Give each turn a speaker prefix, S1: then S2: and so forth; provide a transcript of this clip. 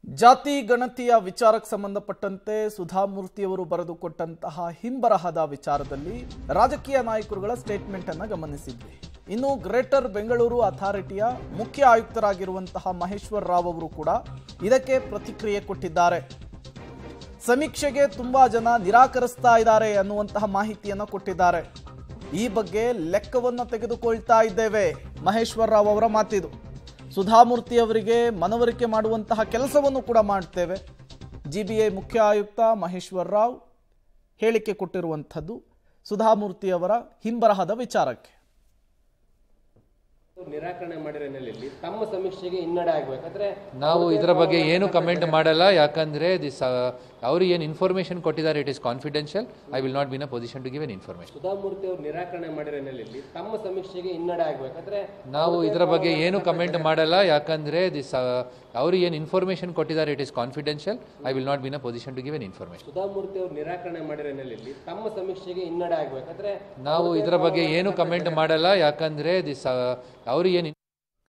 S1: ಜಾತಿ ಗಣತಿಯ ವಿಚಾರಕ್ಕೆ ಸಂಬಂಧಪಟ್ಟಂತೆ ಸುಧಾಮೂರ್ತಿಯವರು ಬರೆದುಕೊಟ್ಟಂತಹ ಹಿಂಬರಹದ ವಿಚಾರದಲ್ಲಿ ರಾಜಕೀಯ ನಾಯಕರುಗಳ ಸ್ಟೇಟ್ಮೆಂಟ್ ಅನ್ನು ಗಮನಿಸಿದ್ವಿ. ಇನ್ನು ಗ್ರೇಟರ್ ಬೆಂಗಳೂರು ಅಥಾರಿಟಿಯ ಮುಖ್ಯ ಆಯುಕ್ತರಾಗಿರುವಂತಹ ಮಹೇಶ್ವರ್ ರಾವ್ ಅವರು ಕೂಡ ಇದಕ್ಕೆ ಪ್ರತಿಕ್ರಿಯೆ ಕೊಟ್ಟಿದ್ದಾರೆ. ಸಮೀಕ್ಷೆಗೆ ತುಂಬಾ ಜನ ನಿರಾಕರಿಸ್ತಾ ಇದ್ದಾರೆ ಅನ್ನುವಂತಹ ಮಾಹಿತಿಯನ್ನು ಕೊಟ್ಟಿದ್ದಾರೆ. ಈ ಬಗ್ಗೆ ಲೆಕ್ಕವನ್ನು ತೆಗೆದುಕೊಳ್ತಾ ಇದ್ದೇವೆ, ಮಹೇಶ್ವರ್ ರಾವ್ ಅವರ ಮಾತಿದು. ಸುಧಾಮೂರ್ತಿ ಅವರಿಗೆ ಮನವರಿಕೆ ಮಾಡುವಂತಹ ಕೆಲಸವನ್ನು ಕೂಡ ಮಾಡ್ತೇವೆ. ಜಿಬಿಎ ಮುಖ್ಯ ಆಯುಕ್ತ ಮಹೇಶ್ವರ್ ರಾವ್ ಹೇಳಿಕೆ ಕೊಟ್ಟಿರುವಂಥದ್ದು ಸುಧಾಮೂರ್ತಿ ಅವರ ಹಿಂಬರಹದ ವಿಚಾರಕ್ಕೆ.
S2: ನಿರಾಕರಣೆ ಮಾಡಿರೋ ಹಿನ್ನೆಲೆಯಲ್ಲಿ ತಮ್ಮ ಸಮೀಕ್ಷೆಗೆ ಹಿನ್ನಡೆ ಆಗಬೇಕಾದ್ರೆ
S3: ನಾವು ಇದರ ಬಗ್ಗೆ ಏನು ಕಮೆಂಟ್ ಮಾಡಲ್ಲ. ಯಾಕಂದ್ರೆ ಅವರು ಏನು ಇನ್ಫಾರ್ಮೇಶನ್ ಕೊಟ್ಟಿದ್ದಾರೆ it is confidential. I will not be in a position to give an information.
S2: Sudha Murthy ಅವರು ನಿರಾಕರಣೆ ಮಾಡಿರೋ ಹಿನ್ನೆಲೆಯಲ್ಲಿ ತಮ್ಮ ಸಮೀಕ್ಷೆಗೆ ಹಿನ್ನಡೆ ಆಗಬೇಕಾದ್ರೆ
S3: ನಾವು ಇದರ ಬಗ್ಗೆ ಏನು ಕಮೆಂಟ್ ಮಾಡಲ್ಲ. ಯಾಕಂದ್ರೆ ಅವರು ಏನು ಇನ್ಫಾರ್ಮೇಶನ್ ಕೊಟ್ಟಿದ್ದಾರೆ it is confidential. I will not be in a position to give an information.
S2: Sudha Murthy ಅವರು ನಿರಾಕರಣೆ ಮಾಡಿರೋ ಹಿನ್ನೆಲೆಯಲ್ಲಿ ತಮ್ಮ ಸಮೀಕ್ಷೆಗೆ ಹಿನ್ನಡೆ ಆಗಬೇಕಾದ್ರೆ
S3: ನಾವು ಇದರ ಬಗ್ಗೆ ಏನು ಕಮೆಂಟ್ ಮಾಡಲ್ಲ. ಯಾಕಂದ್ರೆ ಅವರು ಏನು